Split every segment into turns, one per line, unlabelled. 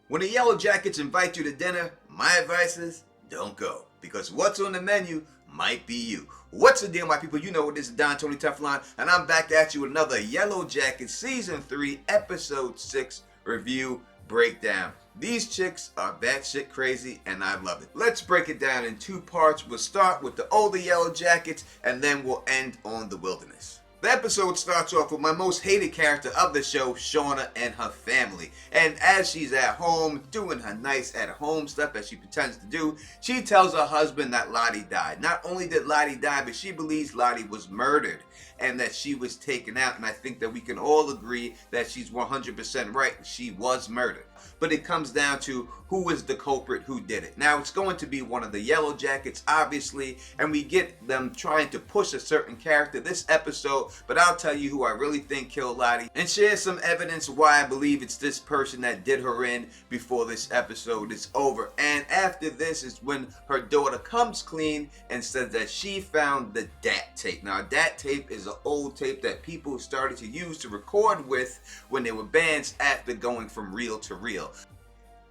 When the yellowjackets invite you to dinner, my advice is don't go. Because what's on the menu might be you. What's the deal, my people? You know what, this is Don Tony Teflon, and I'm back at you with another Yellowjacket Season 3, Episode 6 review breakdown. These chicks are batshit crazy, and I love it. Let's break it down in two parts. We'll start with the older yellowjackets, and then we'll end on the wilderness. The episode starts off with my most hated character of the show, Shauna, and her family. And as she's at home, doing her nice at-home stuff as she pretends to do, she tells her husband that Lottie died. Not only did Lottie die, but she believes Lottie was murdered and that she was taken out. And I think that we can all agree that she's 100% right. She was murdered. But it comes down to who is the culprit, who did it. Now, it's going to be one of the yellowjackets, obviously, and we get them trying to push a certain character this episode, but I'll tell you who I really think killed Lottie and share some evidence why I believe it's this person that did her in before this episode is over. And after this is when her daughter comes clean and says that she found the DAT tape. Now, DAT tape is an old tape that people started to use to record with when they were bands after going from reel to reel.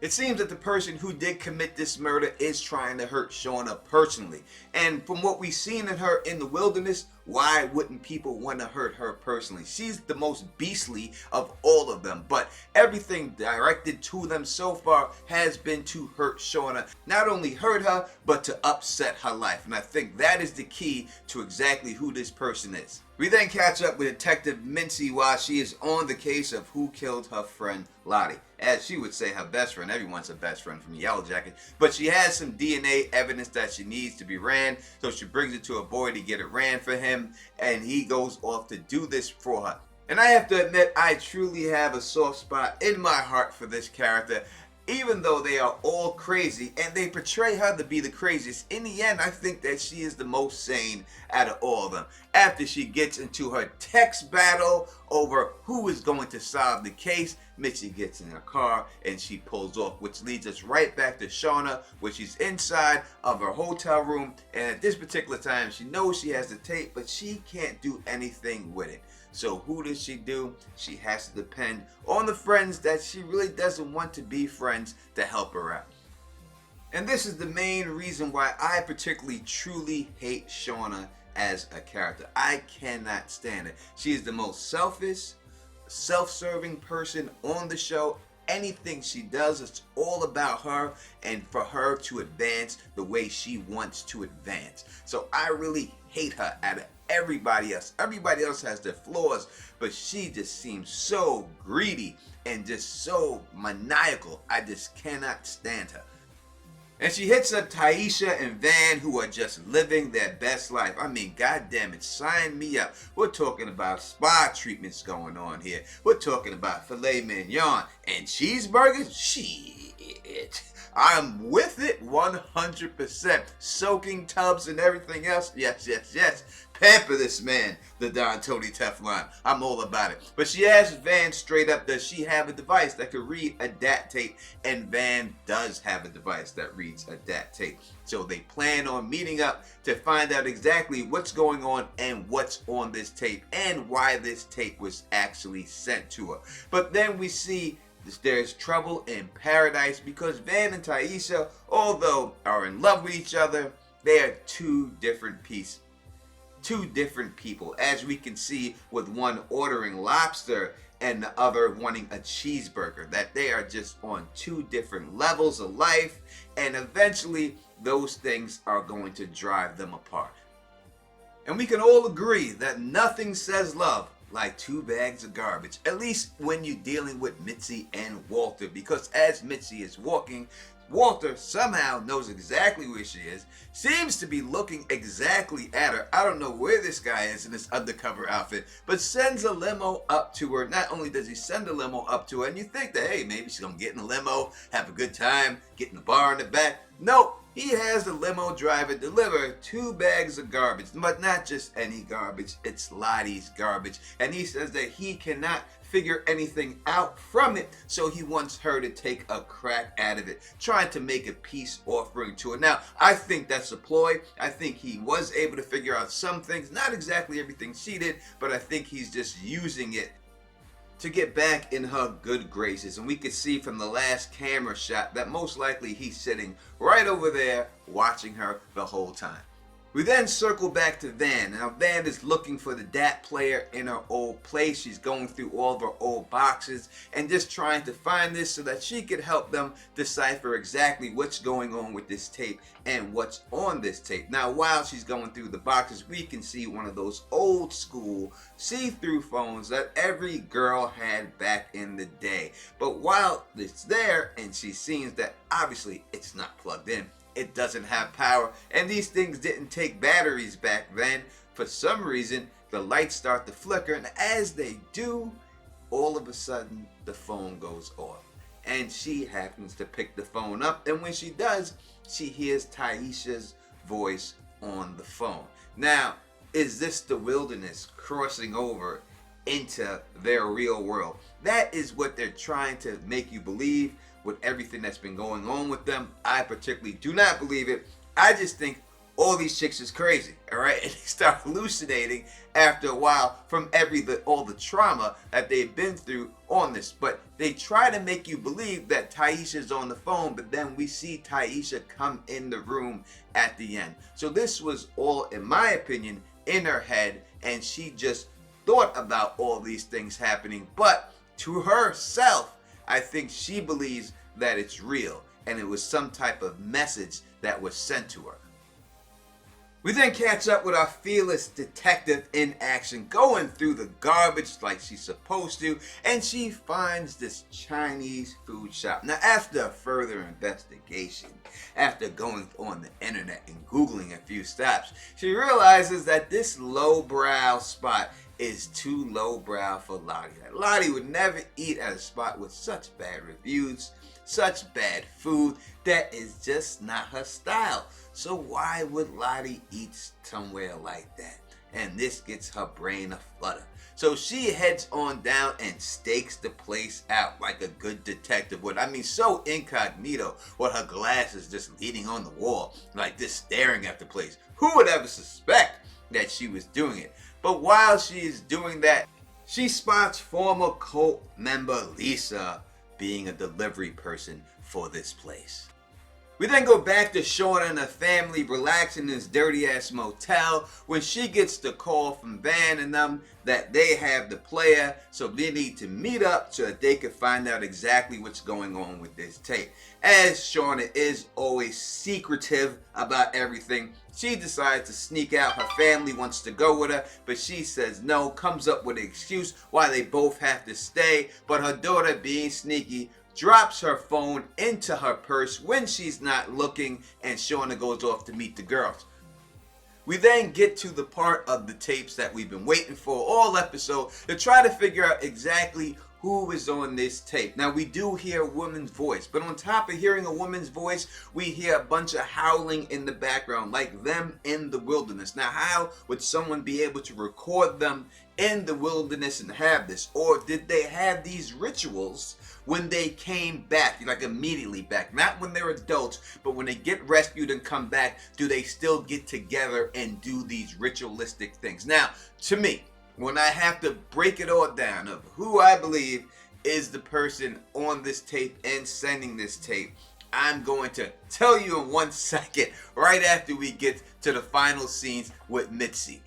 It seems that the person who did commit this murder is trying to hurt Shauna personally. And from what we've seen in her in the wilderness, why wouldn't people want to hurt her personally? She's the most beastly of all of them, but everything directed to them so far has been to hurt Shauna. Not only hurt her, but to upset her life. And I think that is the key to exactly who this person is. We then catch up with Detective Misty while she is on the case of who killed her friend Lottie. As she would say, her best friend. Everyone's a best friend from Yellowjacket. But she has some DNA evidence that she needs to be ran, so she brings it to a boy to get it ran for him, and he goes off to do this for her. And I have to admit, I truly have a soft spot in my heart for this character. Even though they are all crazy and they portray her to be the craziest, in the end I think that she is the most sane out of all of them. After she gets into her text battle over who is going to solve the case, Misty gets in her car and she pulls off, which leads us right back to Shauna, where she's inside of her hotel room, and at this particular time she knows she has the tape, but she can't do anything with it. So who does she do? She has to depend on the friends that she really doesn't want to be friends to help her out. And this is the main reason why I particularly truly hate Shauna as a character. I cannot stand it. She is the most selfish, self-serving person on the show. Anything she does, it's all about her and for her to advance the way she wants to advance. So I really hate her out of everybody else. Everybody else has their flaws, but she just seems so greedy and just so maniacal. I just cannot stand her. And she hits up Taisha and Van, who are just living their best life. I mean, goddamn it, sign me up. We're talking about spa treatments going on here. We're talking about filet mignon and cheeseburgers. Shit. I'm with it 100%. Soaking tubs and everything else. Yes, yes, yes. Pamper this man, the Don Tony Teflon. I'm all about it. But she asks Van straight up, does she have a device that could read a DAT tape? And Van does have a device that reads a DAT tape. So they plan on meeting up to find out exactly what's going on and what's on this tape and why this tape was actually sent to her. But then we see there's trouble in paradise because Van and Taisha, although are in love with each other, they are two different people, as we can see with one ordering lobster and the other wanting a cheeseburger, that they are just on two different levels of life, and eventually those things are going to drive them apart. And we can all agree that nothing says love like two bags of garbage, at least when you're dealing with Misty and Walter, because as Misty is walking, Walter somehow knows exactly where she is, seems to be looking exactly at her. I don't know where this guy is in this undercover outfit, but sends a limo up to her. Not only does he send a limo up to her, and you think that, hey, maybe she's gonna get in the limo, have a good time, get in the bar in the back. Nope. He has the limo driver deliver 2 bags of garbage, but not just any garbage, it's Lottie's garbage. And he says that he cannot figure anything out from it, so he wants her to take a crack at it, trying to make a peace offering to her. Now, I think that's a ploy. I think he was able to figure out some things, not exactly everything she did, but I think he's just using it to get back in her good graces. And we could see from the last camera shot that most likely he's sitting right over there watching her the whole time. We then circle back to Van. Now Van is looking for the DAT player in her old place. She's going through all of her old boxes and just trying to find this so that she could help them decipher exactly what's going on with this tape and what's on this tape. Now while she's going through the boxes, we can see one of those old school see-through phones that every girl had back in the day. But while it's there and she sees that obviously it's not plugged in, it doesn't have power, and these things didn't take batteries back then. For some reason, the lights start to flicker, and as they do, all of a sudden, the phone goes off. And she happens to pick the phone up, and when she does, she hears Taisha's voice on the phone. Now, is this the wilderness crossing over into their real world? That is what they're trying to make you believe with everything that's been going on with them. I particularly do not believe it. I just think all these chicks is crazy, all right? And they start hallucinating after a while from all the trauma that they've been through on this. But they try to make you believe that Taisha's on the phone, but then we see Taisha come in the room at the end. So this was all, in my opinion, in her head, and she just thought about all these things happening. But to herself, I think she believes that it's real and it was some type of message that was sent to her. We then catch up with our fearless detective in action, going through the garbage like she's supposed to, and she finds this Chinese food shop. Now, after further investigation, after going on the internet and Googling a few stops, she realizes that this lowbrow spot is too lowbrow for Lottie. Lottie would never eat at a spot with such bad reviews, such bad food. That is just not her style. So why would Lottie eat somewhere like that? And this gets her brain aflutter. So she heads on down and stakes the place out like a good detective would. I mean, so incognito with her glasses just leaning on the wall, like just staring at the place. Who would ever suspect that she was doing it? But while she is doing that, she spots former cult member Lisa being a delivery person for this place. We then go back to Shauna and her family relaxing in this dirty ass motel when she gets the call from Van and them that they have the player, so they need to meet up so that they can find out exactly what's going on with this tape. As Shauna is always secretive about everything, she decides to sneak out. Her family wants to go with her, but she says no, comes up with an excuse why they both have to stay, but her daughter, being sneaky, drops her phone into her purse when she's not looking, and Shauna goes off to meet the girls. We then get to the part of the tapes that we've been waiting for all episode to try to figure out exactly who is on this tape. Now, we do hear a woman's voice, but on top of hearing a woman's voice, we hear a bunch of howling in the background, like them in the wilderness. Now, how would someone be able to record them in the wilderness and have this? Or did they have these rituals when they came back, like immediately back? Not when they're adults, but when they get rescued and come back, do they still get together and do these ritualistic things? Now, to me, when I have to break it all down of who I believe is the person on this tape and sending this tape, I'm going to tell you in 1 second, right after we get to the final scenes with Misty.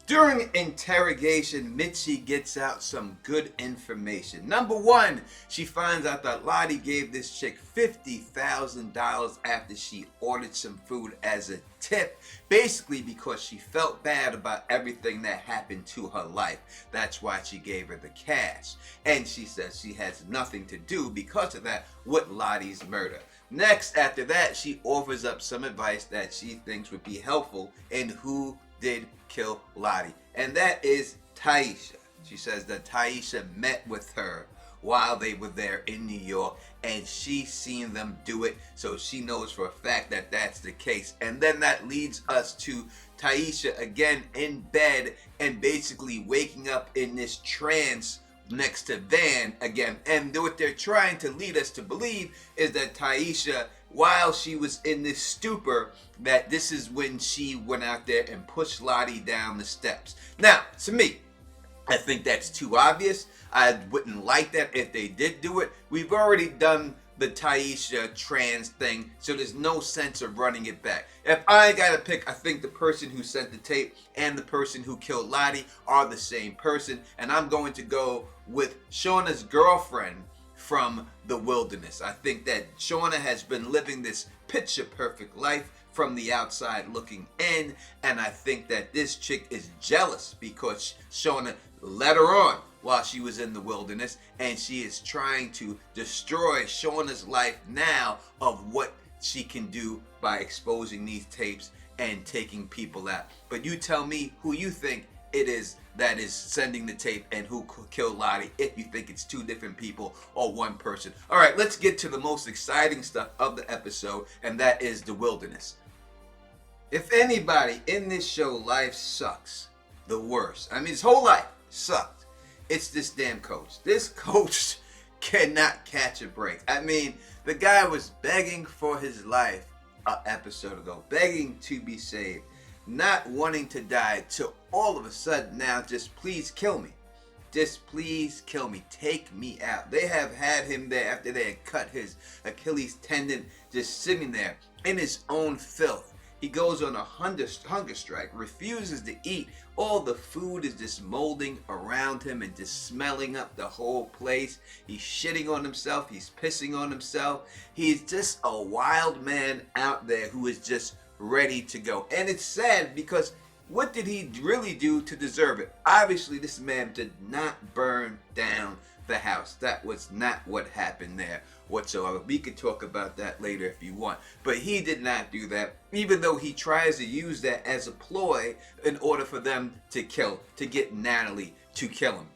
During interrogation, Misty gets out some good information. Number one, she finds out that Lottie gave this chick $50,000 after she ordered some food as a tip, basically because she felt bad about everything that happened to her life. That's why she gave her the cash. And she says she has nothing to do because of that with Lottie's murder. Next, after that, she offers up some advice that she thinks would be helpful in who did kill Lottie, and that is Taisha. She says that Taisha met with her while they were there in New York, and she seen them do it, so she knows for a fact that that's the case. And then that leads us to Taisha again in bed and basically waking up in this trance next to Van again. And what they're trying to lead us to believe is that Taisha, while she was in this stupor, that this is when she went out there and pushed Lottie down the steps. Now, to me, I think that's too obvious. I wouldn't like that if they did do it. We've already done the Taisha trans thing, so there's no sense of running it back. If I gotta pick, I think the person who sent the tape and the person who killed Lottie are the same person, and I'm going to go with Shauna's girlfriend from the wilderness. I think that Shauna has been living this picture perfect life from the outside looking in, and I think that this chick is jealous because Shauna led her on while she was in the wilderness, and she is trying to destroy Shauna's life now of what she can do by exposing these tapes and taking people out. But you tell me who you think it is that is sending the tape and who killed Lottie, if you think it's two different people or one person. All right, let's get to the most exciting stuff of the episode, and that is the wilderness. If anybody in this show, life sucks the worst. I mean, his whole life sucked. It's this damn coach. This coach cannot catch a break. I mean, the guy was begging for his life an episode ago, begging to be saved, not wanting to die, till all of a sudden now, just please kill me. Just please kill me. Take me out. They have had him there after they had cut his Achilles tendon, just sitting there in his own filth. He goes on a hunger strike, refuses to eat. All the food is just molding around him and just smelling up the whole place. He's shitting on himself. He's pissing on himself. He's just a wild man out there who is just ready to go. And it's sad because what did he really do to deserve it? Obviously, this man did not burn down the house. That was not what happened there whatsoever. We could talk about that later if you want. But he did not do that, even though he tries to use that as a ploy in order for them to get Natalie to kill him.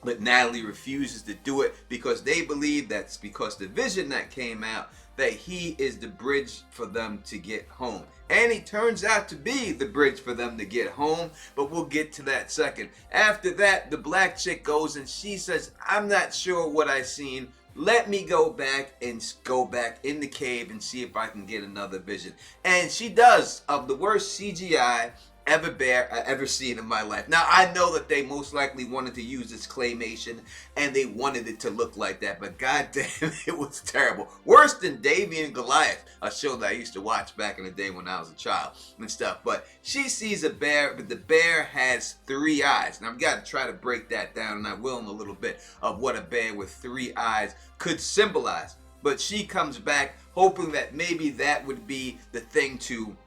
But Natalie refuses to do it because they believe that's because the vision that came out, that he is the bridge for them to get home. And he turns out to be the bridge for them to get home, but we'll get to that second. After that, the black chick goes and she says, I'm not sure what I seen. Let me go back in the cave and see if I can get another vision. And she does, of the worst CGI ever seen in my life. Now, I know that they most likely wanted to use this claymation and they wanted it to look like that, but goddamn, it was terrible. Worse than Davy and Goliath, a show that I used to watch back in the day when I was a child and stuff. But she sees a bear, but the bear has 3 eyes. And I've got to try to break that down, and I will in a little bit, of what a bear with 3 eyes could symbolize. But she comes back hoping that maybe that would be the thing to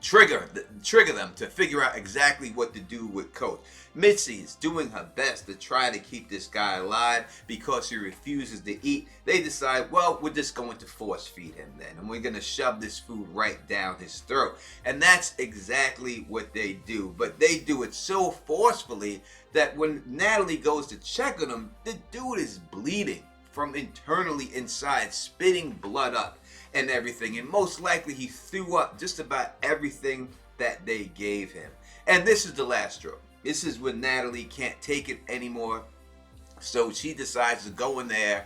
trigger them to figure out exactly what to do with Coach. Misty is doing her best to try to keep this guy alive because he refuses to eat. They decide, well, we're just going to force feed him then, and we're going to shove this food right down his throat. And that's exactly what they do. But they do it so forcefully that when Natalie goes to check on him, the dude is bleeding from internally inside, spitting blood up and everything, and most likely he threw up just about everything that they gave him. And this is the last straw. This is when Natalie can't take it anymore, so she decides to go in there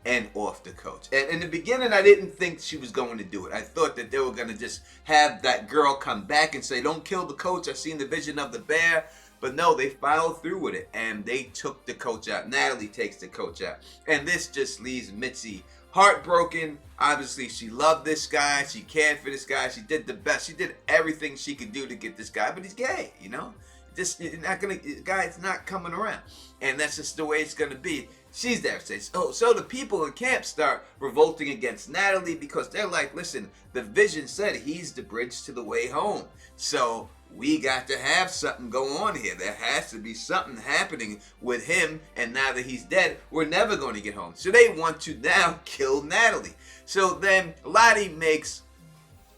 and off the Coach. And in the beginning, I didn't think she was going to do it. I thought that they were going to just have that girl come back and say, don't kill the Coach, I've seen the vision of the bear. But no, they followed through with it, and they took the Coach out. Natalie takes the Coach out. And this just leaves Mitzi heartbroken. Obviously, she loved this guy. She cared for this guy. She did the best. She did everything she could do to get this guy, but he's gay, you know? Just the guy's not coming around. And that's just the way it's going to be. She's there. Says, oh, so the people in camp start revolting against Natalie because they're like, listen, the vision said he's the bridge to the way home. So we got to have something go on here. There has to be something happening with him, and now that he's dead, we're never going to get home. So they want to now kill Natalie. So then Lottie makes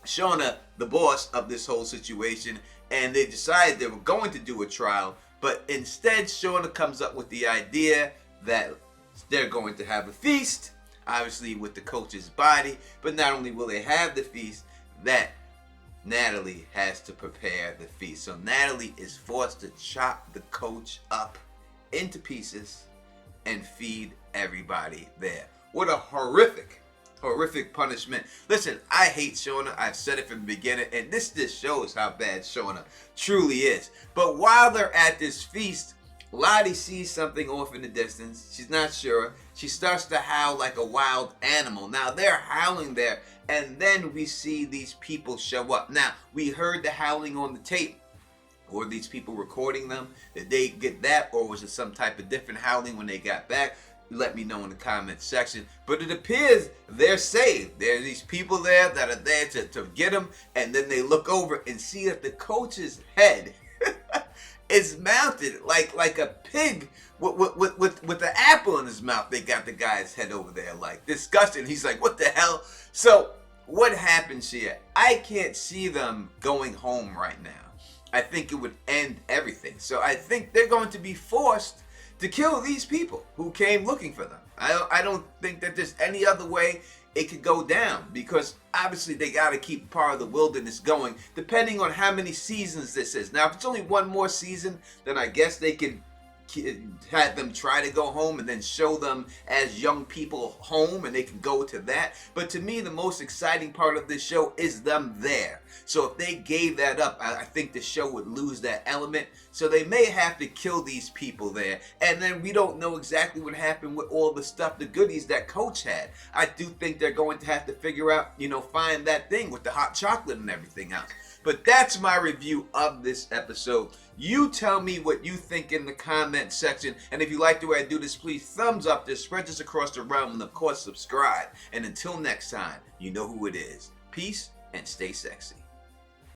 Shauna the boss of this whole situation, and they decided they were going to do a trial, but instead Shauna comes up with the idea that they're going to have a feast, obviously with the Coach's body, but not only will they have the feast, that Natalie has to prepare the feast. So Natalie is forced to chop the Coach up into pieces and feed everybody there. What a horrific punishment. Listen, I hate Shauna. I've said it from the beginning, and this just shows how bad Shauna truly is. But while they're at this feast, Lottie sees something off in the distance. She's not sure. She starts to howl like a wild animal. Now they're howling there, and then we see these people show up. Now, we heard the howling on the tape. Or these people recording them? Did they get that, or was it some type of different howling when they got back? Let me know in the comment section. But it appears they're saved. There are these people there that are there to get them, and then they look over and see that the coach's head is mounted like a pig with an apple in his mouth. They got the guy's head over there, like disgusting. He's like, what the hell? So what happens here? I can't see them going home right now. I think it would end everything. So I think they're going to be forced to kill these people who came looking for them. I don't think that there's any other way it could go down, because obviously they got to keep part of the wilderness going, depending on how many seasons this is. Now, if it's only one more season, then I guess they could had them try to go home and then show them as young people home, and they can go to that. But to me, the most exciting part of this show is them there. So if they gave that up, I think the show would lose that element. So they may have to kill these people there, and then we don't know exactly what happened with all the stuff, the goodies that Coach had. I do think they're going to have to figure out, find that thing with the hot chocolate and everything else. But that's my review of this episode. You tell me what you think in the comment section. And if you like the way I do this, please thumbs up this, spread this across the realm, and of course subscribe. And until next time, you know who it is. Peace and stay sexy.